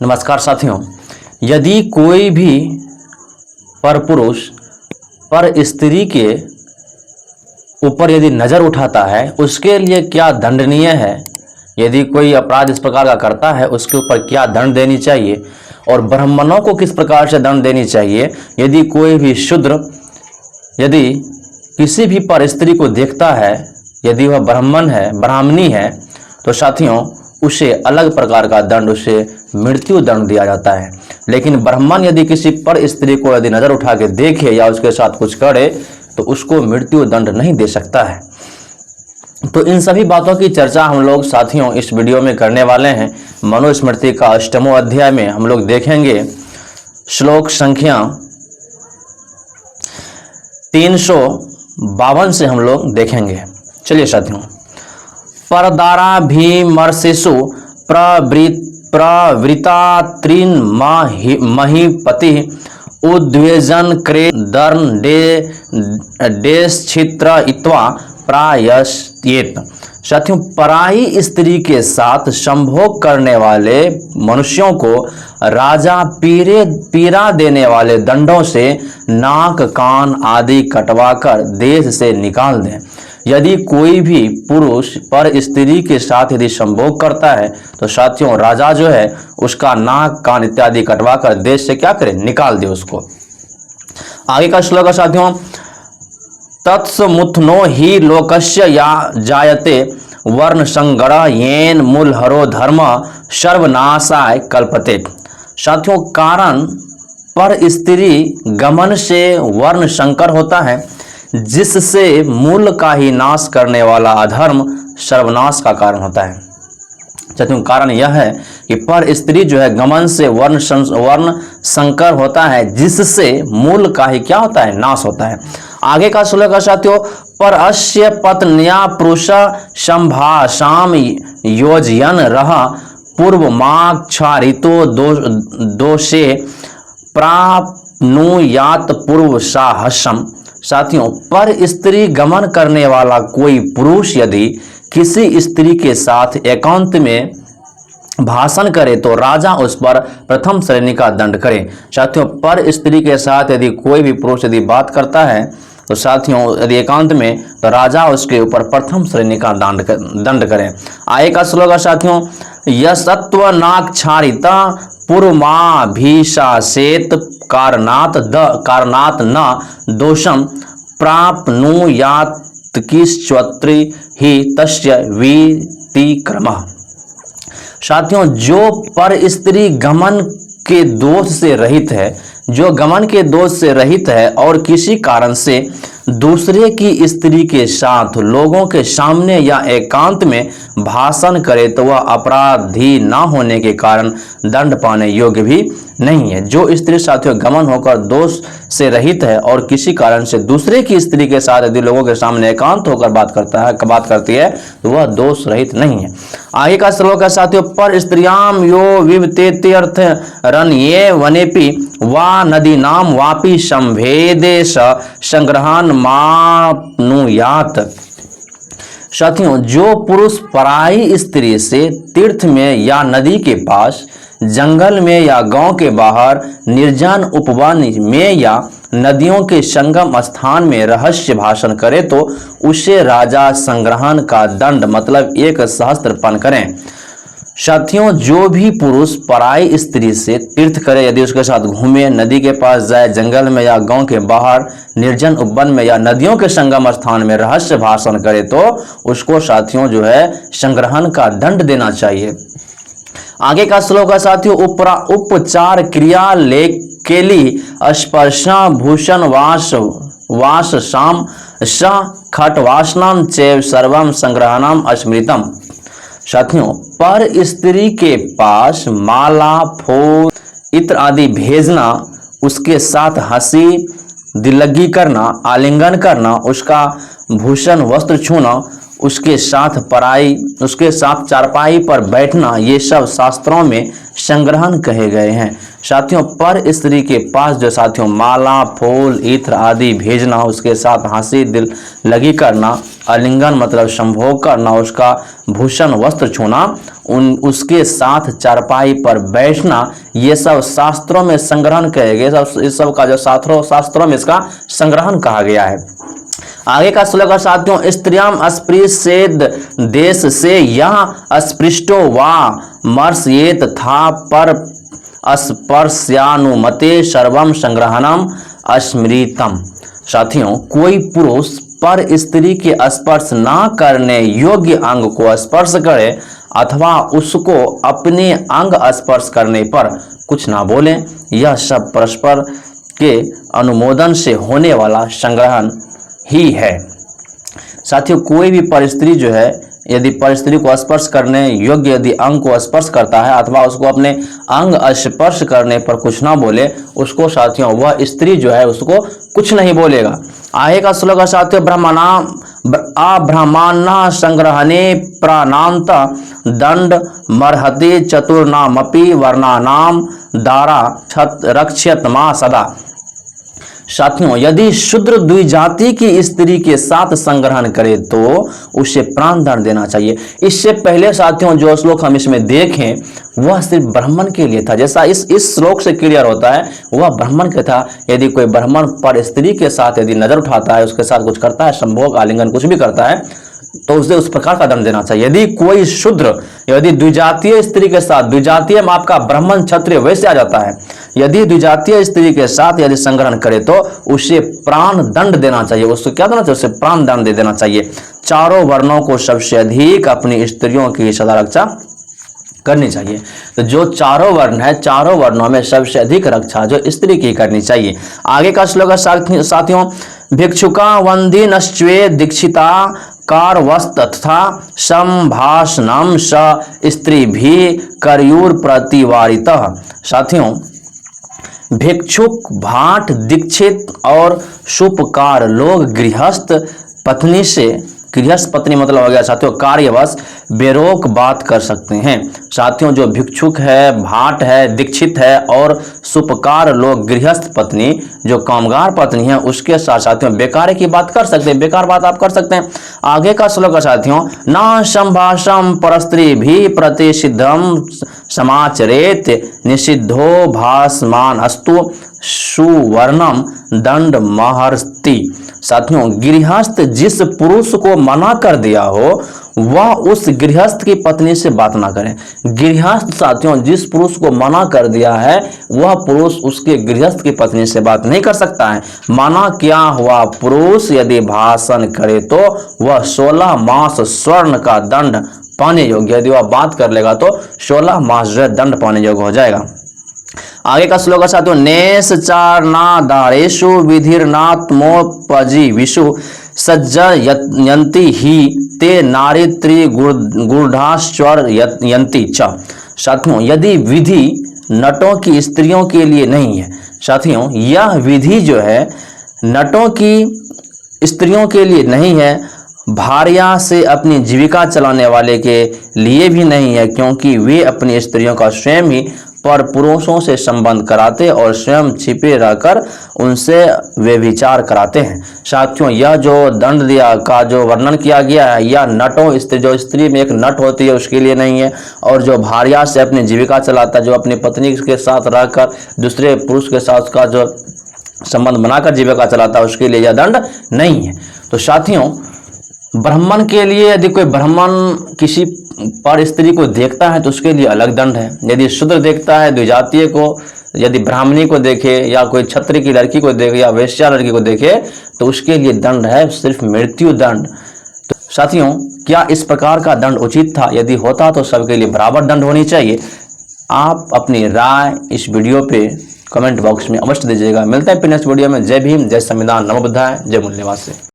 नमस्कार साथियों, यदि कोई भी परपुरुष पर स्त्री के ऊपर यदि नज़र उठाता है, उसके लिए क्या दंडनीय है। यदि कोई अपराध इस प्रकार का करता है, उसके ऊपर क्या दंड देनी चाहिए और ब्राह्मणों को किस प्रकार से दंड देनी चाहिए। यदि कोई भी शूद्र यदि किसी भी पर स्त्री को देखता है, यदि वह ब्राह्मण है, ब्राह्मणी है, तो साथियों उसे अलग प्रकार का दंड, उसे मृत्यु दंड दिया जाता है। लेकिन ब्राह्मण यदि किसी पर स्त्री को यदि नजर उठा के देखे या उसके साथ कुछ करे तो उसको मृत्यु दंड नहीं दे सकता है। तो इन सभी बातों की चर्चा हम लोग साथियों इस वीडियो में करने वाले हैं। मनुस्मृति का 8वां अध्याय में हम लोग देखेंगे श्लोक संख्या 352 से हम लोग देखेंगे। चलिए साथियों, परदाराभिमर्शेषु प्रवृता त्रीन् महीपति उद्वेजन क्रे दर्डेश्चित्रयित्वा प्रायश्चेत। साथियों, पराई स्त्री के साथ संभोग करने वाले मनुष्यों को राजा पीड़ा देने वाले दंडों से नाक कान आदि कटवाकर देश से निकाल दें। यदि कोई भी पुरुष पर स्त्री के साथ यदि संभोग करता है तो साथियों राजा जो है उसका नाक कान इत्यादि कटवाकर देश से क्या करे, निकाल दे उसको। आगे का श्लोक है साथियों, तत्समुत्थनो ही लोकस्य या जायते वर्ण संग्रह येन मूलहरो धर्म सर्वनाशाय कल्पते। साथियों, कारण पर स्त्री गमन से वर्ण संकर होता है, जिससे मूल का ही नाश करने वाला अधर्म सर्वनाश का कारण होता है। साथियों, कारण यह है कि पर स्त्री जो है गमन से वर्ण संकर होता है, जिससे मूल का ही क्या होता है, नाश होता है। आगे का श्लोक है साथियों, पर अस्य पत्न्या पुरुष संभाषाम योजयन रह पूर्वमाक्षारितो दोषे प्राप्नुयात पूर्व साहसम। साथियों, पर स्त्री गमन करने वाला कोई पुरुष यदि किसी स्त्री के साथ एकांत में भाषण करे तो राजा उस पर प्रथम श्रेणी का दंड करे। साथियों, पर स्त्री के साथ यदि कोई भी पुरुष यदि बात करता है तो साथियों यदि एकांत में, तो राजा उसके ऊपर प्रथम श्रेणी का दंड करे। आगे का श्लोक है साथियों, यशत्व नाक्षारिता पूर्वमाभिशासेत कारणात न दोषम प्राप्नुयात् किश्चत्रि ही तस्य वीतिक्रमः। साथियों, जो पर स्त्री गमन के दोष से रहित है, जो गमन के दोष से रहित है और किसी कारण से दूसरे की स्त्री के साथ लोगों के सामने या एकांत में भाषण करे तो वह अपराधी न होने के कारण दंड पाने योग्य भी नहीं है। जो स्त्री साथियों गमन होकर दोष से रहित है और किसी कारण से दूसरे की स्त्री के साथ यदि लोगों के सामने एकांत होकर बात करती है तो वह दोष रहित नहीं है। आगे का श्लोक है साथियों, पर स्त्रियाम यो विवतेत्यर्थ रण्ये वनेपि वा नदीनाम वापि संभेदेश संग्रहण माप्नुयात्। साथियों, जो पुरुष पराई स्त्री से तीर्थ में या नदी के पास, जंगल में या गांव के बाहर, निर्जन उपवन में या नदियों के संगम स्थान में रहस्य भाषण करे तो उसे राजा संग्रहण का दंड मतलब 1 सहस्त्रपन करें। साथियों, जो भी पुरुष पराई स्त्री से तीर्थ करे, यदि उसके साथ घूमे, नदी के पास जाए, जंगल में या गांव के बाहर, निर्जन उपवन में या नदियों के संगम स्थान में रहस्य भाषण करे तो उसको साथियों जो है संग्रहण का दंड देना चाहिए। आगे का श्लोक है साथियों, उपचार क्रिया लेकेली स्पर्शा भूषण वास शाम स खटवासनम चैव सर्वम संग्रहणम स्मृतम। साथियों, पर स्त्री के पास माला, फूल, इत्र आदि भेजना, उसके साथ हंसी दिलगी करना, आलिंगन करना, उसका भूषण वस्त्र छूना उसके साथ चारपाई पर बैठना, ये सब शास्त्रों में संग्रहण कहे गए हैं। साथियों, पर स्त्री के पास जो साथियों माला, फूल, इत्र आदि भेजना, उसके साथ हंसी, दिल लगी करना, आलिंगन मतलब संभोग करना, उसका भूषण वस्त्र छूना, उसके साथ चारपाई पर बैठना, ये सब शास्त्रों में संग्रहण कहे गए। इस सब का जो शास्त्रों में इसका संग्रहण कहा गया है। आगे का श्लोक है साथियों, स्त्रियाम अस्पृश्येद देश से यह अस्पृष्टो वा मर्ष्येत था पर अस्पर्श्यानुमते सर्वम संग्रहणम अस्मृतम। साथियों, कोई पुरुष पर स्त्री के स्पर्श ना करने योग्य अंग को स्पर्श करे अथवा उसको अपने अंग स्पर्श करने पर कुछ ना बोले, यह सब परस्पर के अनुमोदन से होने वाला संग्रहण ही है। साथियों, कोई भी परस्त्री जो है यदि परस्त्री को स्पर्श करने योग्य यदि अंग को स्पर्श करता है अथवा उसको अपने अंग स्पर्श करने पर कुछ ना बोले, उसको साथियों वह स्त्री जो है उसको कुछ नहीं बोलेगा। आगे का श्लोक है साथियों, अब्राह्मणा संग्रहणे प्राणांत दंड मर्हति चतुर्नामपि वर्णानाम दारा रक्षयत मा सदा। साथियों, यदि शूद्र द्विजाति की स्त्री के साथ संग्रहण करे तो उसे प्राण दंड देना चाहिए। इससे पहले साथियों जो श्लोक हम इसमें देखें वह सिर्फ ब्राह्मण के लिए था। जैसा इस श्लोक से क्लियर होता है वह ब्राह्मण के था। यदि कोई ब्राह्मण पर स्त्री के साथ यदि नजर उठाता है, उसके साथ कुछ करता है, संभोग आलिंगन कुछ भी करता है, तो उसे उस प्रकार का दंड देना चाहिए। यदि कोई शूद्र यदि द्विजातीय स्त्री के साथ, द्विजातीय में आपका ब्राह्मण क्षत्रिय वैसे आ जाता है, यदि द्विजातीय स्त्री के साथ यदि संग्रहण करे तो उसे प्राण दंड देना चाहिए। उसको क्या देना चाहिए? उसे प्राण दंड दे देना चाहिए। चारों वर्णों को सबसे अधिक अपनी स्त्रियों की सदा रक्षा करनी चाहिए। तो जो चारों वर्ण है, चारों वर्णों में सबसे अधिक रक्षा जो स्त्री की करनी चाहिए। आगे का श्लोक है साथियों, भिक्षुका वंदी नश्वे दीक्षिता कारवस्त तथा संभाषणम स स्त्री भी करयूर प्रतिवारितः। साथियों, भिक्षुक, भाट, दीक्षित और सुपकार लोग गृहस्थ पत्नी से, गृहस्थ पत्नी मतलब हो गया साथियों कार्यवश, बेरोक बात कर सकते हैं। साथियों, जो भिक्षुक है, भाट है, दीक्षित है और सुपकार लोग गृहस्थ पत्नी जो कामगार पत्नी है उसके साथ साथियों बेकार की बात कर सकते हैं, बेकार बात आप कर सकते हैं। आगे का श्लोक है साथियों, न संभाषम परस्त्री भी प्रतिषिद्धम समाचरेत निषिद्धो भासमान अस्तु सुवर्णम दंड महर्ति। साथियों, गृहस्थ जिस पुरुष को मना कर दिया हो वह उस गृहस्थ की पत्नी से बात ना करें। गृहस्थ साथियों जिस पुरुष को मना कर दिया है वह पुरुष उसके गृहस्थ की पत्नी से बात नहीं कर सकता है। मना क्या हुआ, पुरुष यदि भाषण करे तो वह 16 मास स्वर्ण का दंड पाने योग्य, यदि वह बात कर लेगा तो 16 मास जो है दंड पाने योग्य हो जाएगा। आगे का श्लोक है साथियों, नेस चारना दारेशु विधिर्नात्मोपजी विषु सज्जयन्ति ही ते नारित्री गुढ़ाश्वर यंती च। साथियों, यदि विधि नटों की स्त्रियों के लिए नहीं है, साथियों यह विधि जो है नटों की स्त्रियों के लिए नहीं है, भार्या से अपनी जीविका चलाने वाले के लिए भी नहीं है, क्योंकि वे अपनी स्त्रियों का स्वयं ही पर पुरुषों से संबंध कराते और स्वयं छिपे रहकर उनसे व्यभिचार कराते हैं। साथियों, यह जो दंड दिया का जो वर्णन किया गया है यह नटों स्त्री, जो स्त्री में एक नट होती है उसके लिए नहीं है, और जो भार्या से अपनी जीविका चलाता है, जो अपनी पत्नी के साथ रहकर दूसरे पुरुष के साथ का जो संबंध बनाकर जीविका चलाता है उसके लिए यह दंड नहीं है। तो साथियों, ब्राह्मण के लिए यदि कोई ब्राह्मण किसी पर स्त्री को देखता है तो उसके लिए अलग दंड है। यदि शूद्र देखता है द्विजातीय को, यदि ब्राह्मणी को देखे या कोई क्षत्रिय की लड़की को देखे या वैश्या लड़की को देखे तो उसके लिए दंड है सिर्फ मृत्यु दंड। तो साथियों, क्या इस प्रकार का दंड उचित था? यदि होता तो सबके लिए बराबर दंड होनी चाहिए। आप अपनी राय इस वीडियो पे कमेंट बॉक्स में अवश्य दीजिएगा। मिलते हैं फिर नेक्स्ट वीडियो में। जय भीम, जय संविधान, नमो बुद्धाय, जय मूल्यवाद से।